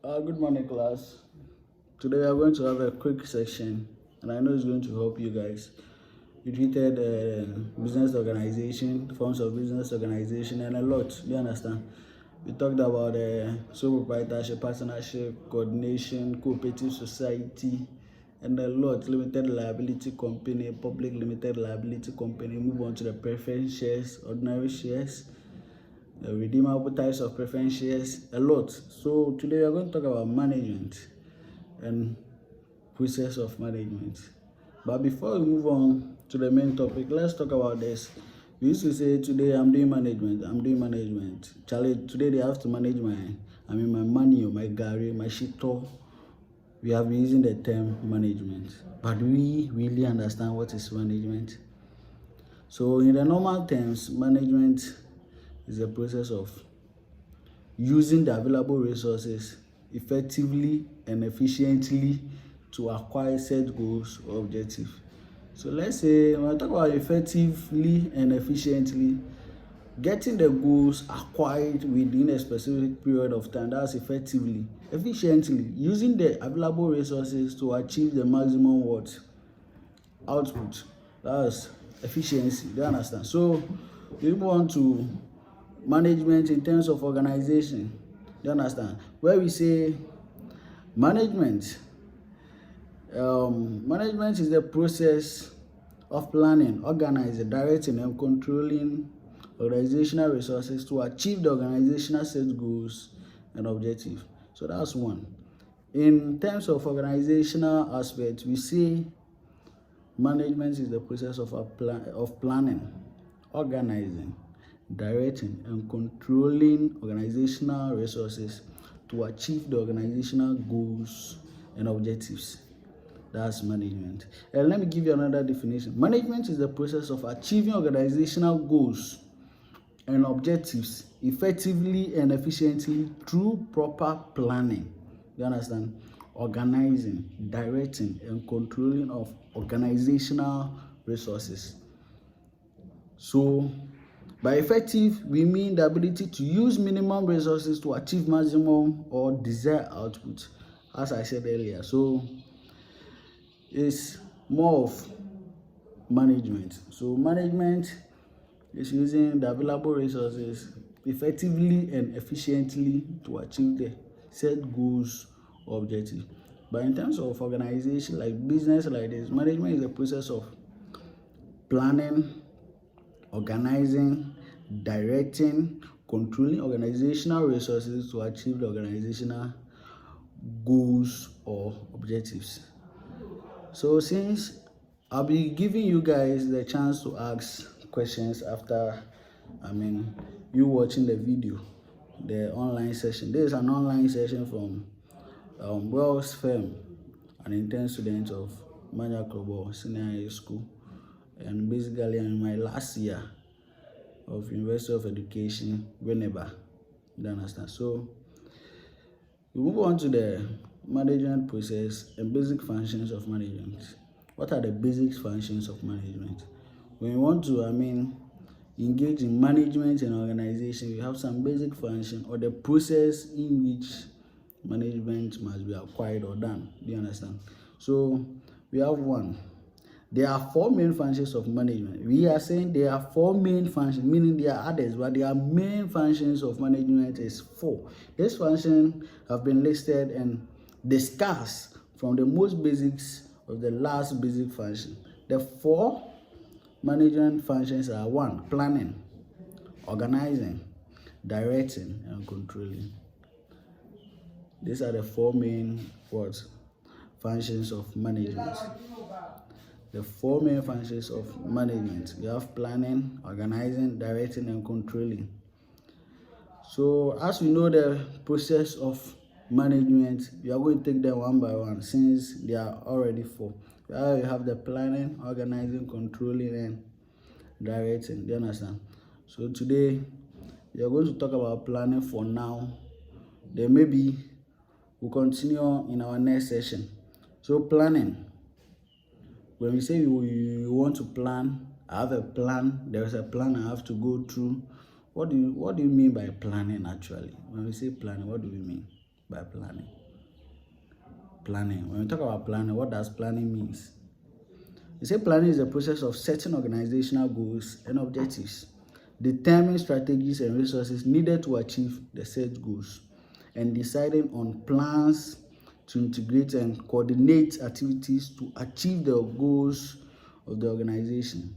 Good morning, class. Today we are going to have a quick section, and I know it's going to help you guys. We treated business organization, forms of business organization, and a lot. Do you understand? We talked about sole proprietorship, partnership, coordination, cooperative society, and a lot. Limited liability company, public limited liability company. Move on to the preference shares, ordinary shares, redeemable types of preference shares, a lot. So today we are going to talk about management and process of management. But before we move on to the main topic, let's talk about this. We used to say today I'm doing management. Charlie, today they have to manage my money or my gari, my shito. We have been using the term management. But do we really understand what is management? So in the normal terms, management is the process of using the available resources effectively and efficiently to acquire set goals or objectives. So let's say when I talk about effectively and efficiently, getting the goals acquired within a specific period of time, that's effectively. Efficiently, using the available resources to achieve the maximum what? Output. That's efficiency. Do you understand? So we move on to management in terms of organization. Do you understand? Where we say management, management is the process of planning, organizing, directing, and controlling organizational resources to achieve the organizational set goals and objectives. So that's one. In terms of organizational aspect, we say management is the process of planning, organizing, directing, and controlling organizational resources to achieve the organizational goals and objectives. That's management. And let me give you another definition. Management is the process of achieving organizational goals and objectives effectively and efficiently through proper planning. You understand? Organizing, directing, and controlling of organizational resources. So by effective, we mean the ability to use minimum resources to achieve maximum or desired output, as I said earlier. So it's more of management. So management is using the available resources effectively and efficiently to achieve the set goals or objectives. But in terms of organization, like business like this, management is the process of planning, organizing, directing, controlling organizational resources to achieve the organizational goals or objectives. So since I'll be giving you guys the chance to ask questions after you watching the video, the online session. This is an online session from Wells Firm, an intern student of Manya Klobo Senior High School, and basically I'm in my last year of University of Education, Winneba. You understand? So we move on to the management process and basic functions of management. What are the basic functions of management? When you want to, engage in management and organization, you have some basic function or the process in which management must be acquired or done. Do you understand? So we have one. There are four main functions of management. We are saying there are four main functions, meaning there are others, but their main functions of management is four. These functions have been listed and discussed from the most basics of the last basic function. The four management functions are: one, planning, organizing, directing, and controlling. These are the four main functions of management. The four main functions of management. We have planning, organizing, directing, and controlling. So as we know the process of management, we are going to take them one by one since they are already four. We have the planning, organizing, controlling, and directing. Do you understand? So today we are going to talk about planning for now. Then maybe we'll continue in our next session. So planning. When we say we want to plan, I have a plan, there is a plan I have to go through. What do you mean by planning actually? When we say planning, what do we mean? by planning. Planning. When we talk about planning, what does planning means? You say planning is the process of setting organizational goals and objectives, determining strategies and resources needed to achieve the set goals, and deciding on plans to integrate and coordinate activities to achieve the goals of the organization.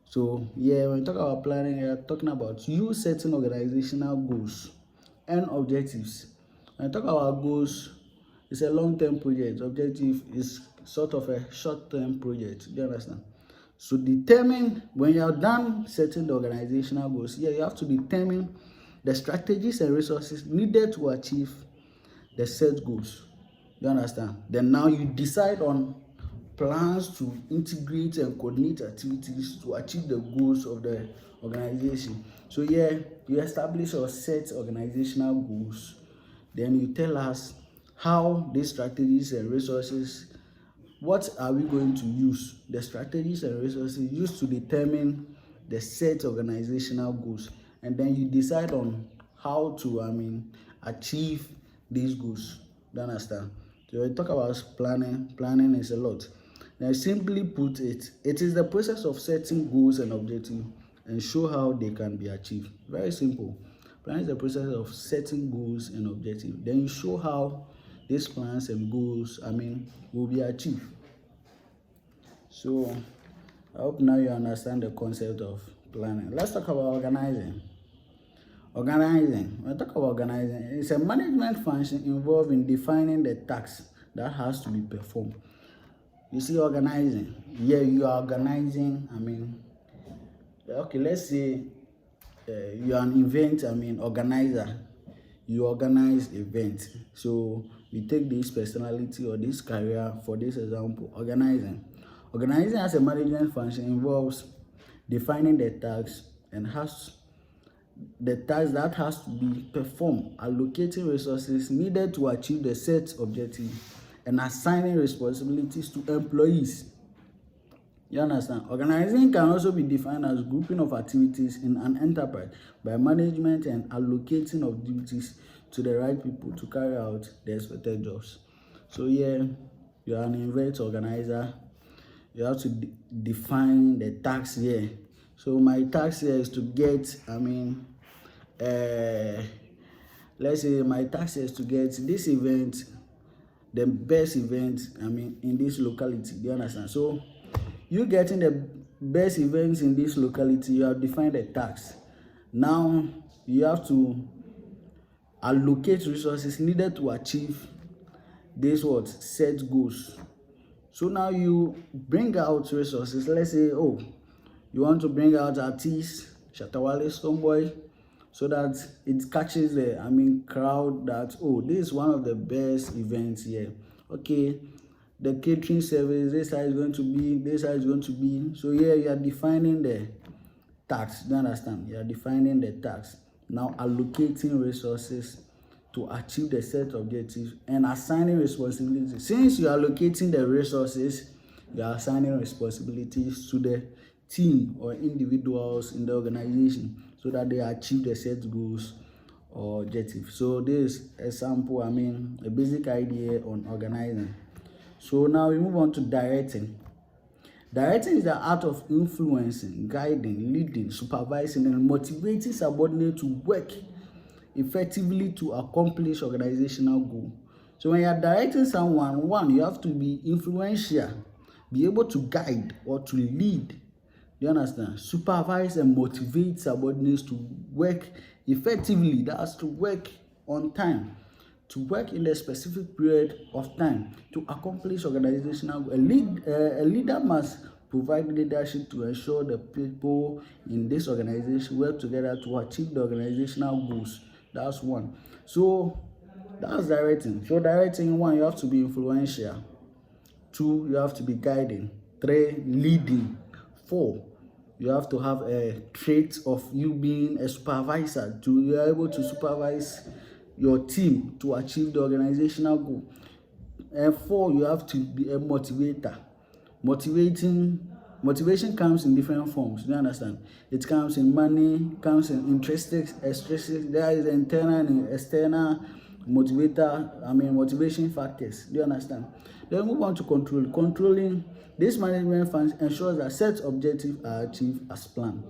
So yeah, when we talk about planning, we are talking about you setting organizational goals and objectives. When we talk about goals, it's a long-term project. Objective is sort of a short-term project. Do you understand? So determine, when you are done setting the organizational goals, yeah, you have to determine the strategies and resources needed to achieve the set goals. You understand? Then now you decide on plans to integrate and coordinate activities to achieve the goals of the organization. So yeah, you establish or set organizational goals. Then you tell us how these strategies and resources, what are we going to use? The strategies and resources used to determine the set organizational goals. And then you decide on how to, achieve these goals. Do you understand? So when we talk about planning is a lot. Now, simply put it, it is the process of setting goals and objectives and show how they can be achieved. Very simple. Planning is the process of setting goals and objectives. Then you show how these plans and goals, will be achieved. So I hope now you understand the concept of planning. Let's talk about organizing. Organizing. When I talk about organizing, it's a management function involved in defining the tasks that has to be performed. You see, organizing. Yeah, you are organizing. Okay, let's say you are an event. Organizer. You organize event. So you take this personality or this career for this example. Organizing. Organizing as a management function involves defining the tasks and the task that has to be performed, allocating resources needed to achieve the set objective, and assigning responsibilities to employees. You understand? Organizing can also be defined as grouping of activities in an enterprise by management and allocating of duties to the right people to carry out the expected jobs. So yeah, you are an event organizer. You have to define the task here. So my task here is to get, let's say my task here is to get this event, the best event, in this locality. Do you understand? So you getting the best events in this locality, you have defined the task. Now you have to allocate resources needed to achieve this set goals. So now you bring out resources. Let's say, you want to bring out artists, Shatta Wale, Stonebwoy, so that it catches the crowd that, this is one of the best events here. Okay, the catering service, this side is going to be, this side is going to be. So yeah, you are defining the tax. Do you understand? You are defining the tax. Now allocating resources to achieve the set objectives and assigning responsibilities. Since you are allocating the resources, you are assigning responsibilities to the team or individuals in the organization so that they achieve the set goals or objectives. So this is a sample, a basic idea on organizing. So now we move on to directing. Directing is the art of influencing, guiding, leading, supervising, and motivating subordinates to work effectively to accomplish organizational goal. So when you are directing someone, one, you have to be influential, be able to guide or to lead. Do you understand? Supervise and motivate subordinates to work effectively. That's to work on time, to work in a specific period of time to accomplish organizational goal. A leader must provide leadership to ensure the people in this organization work together to achieve the organizational goals. That's one. So that's directing. So directing, one, you have to be influential. Two, you have to be guiding. Three, leading. Four, you have to have a trait of you being a supervisor. You are able to supervise your team to achieve the organizational goal. And four, you have to be a motivator. Motivation comes in different forms. Do you understand? It comes in money, comes in intrinsic, extrinsic. There is internal and external motivation factors. Do you understand? Then move on to control. Controlling this management function ensures that set objectives are achieved as planned.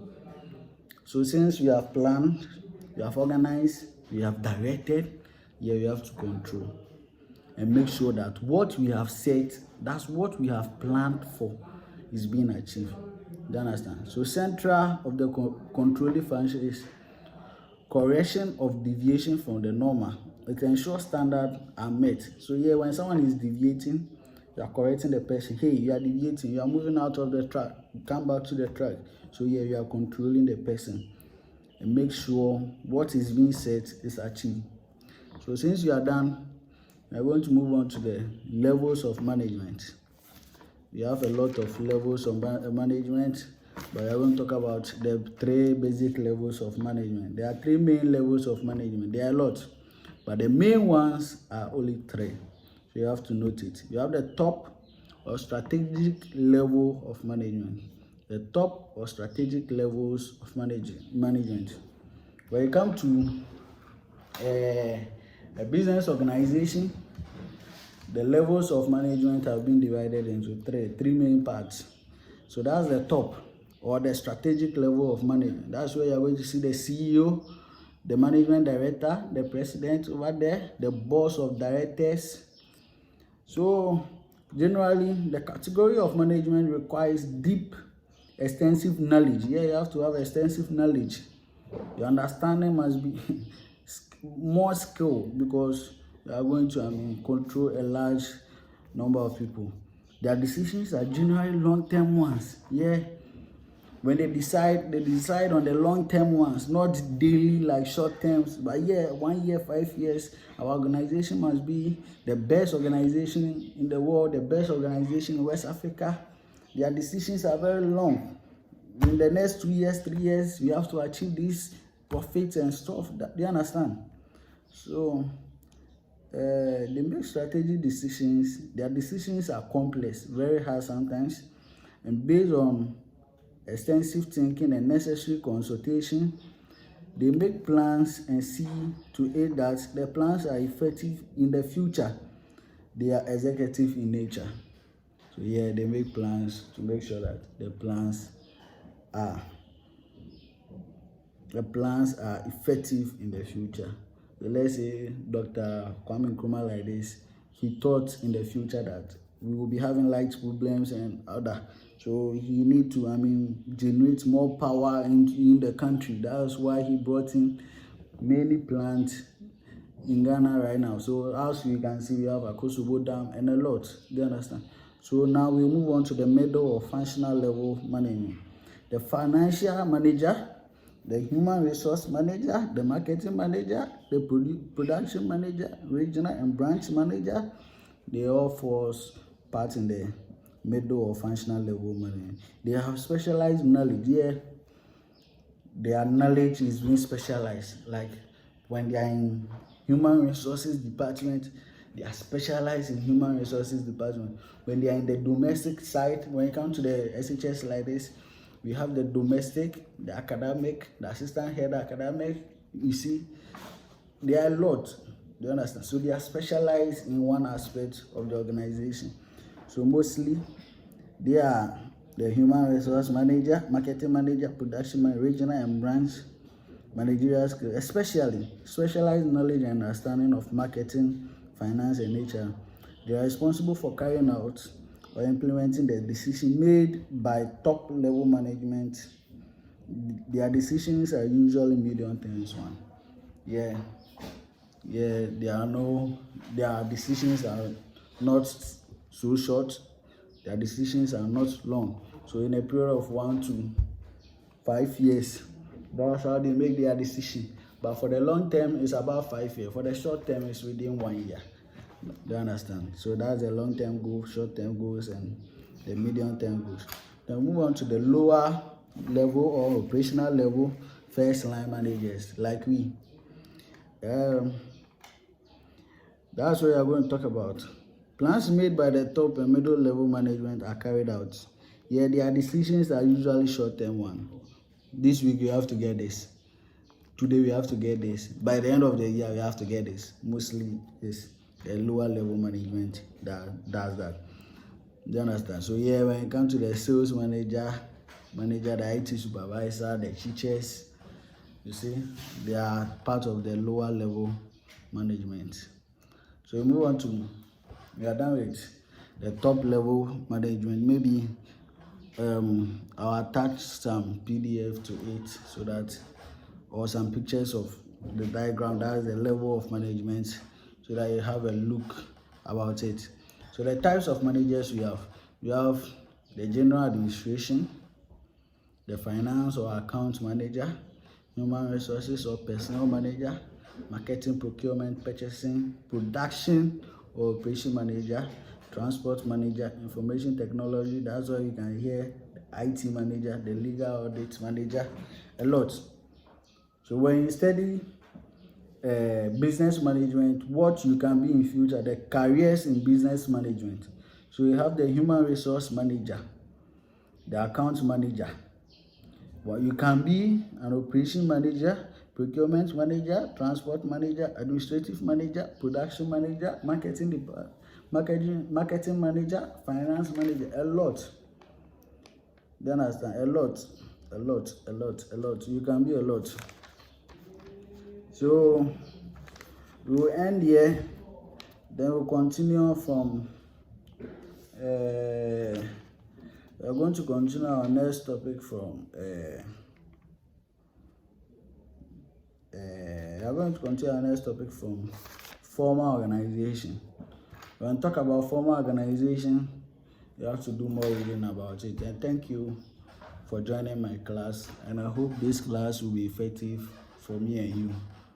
So since you have planned, you have organized, you have directed, here you have to control and make sure that what we have set, that's what we have planned for, is being achieved. Do you understand? So central of the controlling function is correction of deviation from the normal. It ensures standards are met. So here, when someone is deviating, you are correcting the person. Hey, you are deviating, you are moving out of the track, come back to the track. So here you are controlling the person and make sure what is being set is achieved. So since you are done, we are going to move on to the levels of management. We have a lot of levels of management, but we are going to talk about the 3 basic levels of management. There are 3 main levels of management. There are a lot, but the main ones are only 3. So you have to note it. You have the top or strategic level of management. The top or strategic levels of management. When you come to a business organization, the levels of management have been divided into three main parts. So that's the top or the strategic level of management. That's where you're going to see the CEO, the management director, the president over there, the boss of directors. So generally, the category of management requires deep, extensive knowledge. Here you have to have extensive knowledge. Your understanding must be more skilled because you are going to control a large number of people. Their decisions are generally long-term ones. Yeah, when they decide on the long-term ones, not daily like short terms. But yeah, 1 year, 5 years. Our organization must be the best organization in the world, the best organization in West Africa. Their decisions are very long. In the next 2 years, 3 years, we have to achieve these profits and stuff. Do you understand? So they make strategic decisions. Their decisions are complex, very hard sometimes, and based on extensive thinking and necessary consultation, they make plans and see to it that the plans are effective in the future. They are executive in nature. So yeah, they make plans to make sure that the plans are effective in the future. So let's say Dr. Kwame Nkrumah like this, he thought in the future that we will be having light problems and other. So he need to, generate more power in the country. That's why he brought in many plants in Ghana right now. So as you can see, we have a Kosovo Dam and a lot. Do you understand? So now we move on to the middle or functional level management. The financial manager, the human resource manager, the marketing manager, the production manager, regional and branch manager, they all fall part in the middle or functional level management. They have specialized knowledge. Yeah, their knowledge is being specialized. Like when they are in human resources department, they are specialized in human resources department. When they are in the domestic side, when it comes to the SHS like this, we have the domestic, the academic, the assistant head academic. You see, there are a lot. Do you understand? So they are specialized in one aspect of the organization. So mostly they are the human resource manager, marketing manager, production manager, regional and branch managerial skills, especially specialized knowledge and understanding of marketing, finance, and HR. They are responsible for carrying out or implementing the decision made by top level management. Their decisions are usually medium terms one. Yeah, their decisions are not so short. Their decisions are not long. So in a period of 1 to 5 years, that's how they make their decision. But for the long term, it's about 5 years. For the short term, it's within 1 year. Do you understand? So that's the long-term goals, short-term goals, and the medium-term goals. Then move on to the lower level or operational level, first-line managers like we. That's what we are going to talk about. Plans made by the top and middle level management are carried out. Yeah, their decisions are usually short-term one. This week you have to get this. today we have to get this. By the end of the year, we have to get this. Mostly it's a lower level management that does that. Do you understand? So yeah, when it comes to the sales manager, the IT supervisor, the teachers, you see, they are part of the lower level management. So we move on to, we are done with the top level management. Maybe I'll attach some PDF to it so that, or some pictures of the diagram. That's the level of management, so that you have a look about it. So the types of managers we have the general administration, the finance or account manager, human resources or personnel manager, marketing, procurement, purchasing, production or operation manager, transport manager, information technology. That's why you can hear the IT manager, the legal audit manager, a lot. So when you study business management, what you can be in future, the careers in business management. So you have the human resource manager, the account manager. Well, you can be an operation manager, procurement manager, transport manager, administrative manager, production manager, marketing manager, finance manager, a lot. Do you understand? A lot. You can be a lot. So we will end here, then we'll continue from we are going to continue our next topic from formal organization. When we talk about formal organization, you have to do more reading about it. And thank you for joining my class, and I hope this class will be effective for me and you.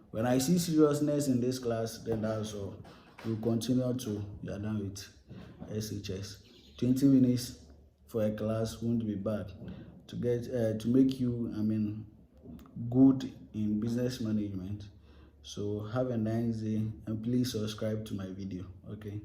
When I see seriousness in this class, then that's all. We'll continue to, you are done with SHS. 20 minutes for a class won't be bad to get to make you, good in business management. So have a nice day, and please subscribe to my video. Okay.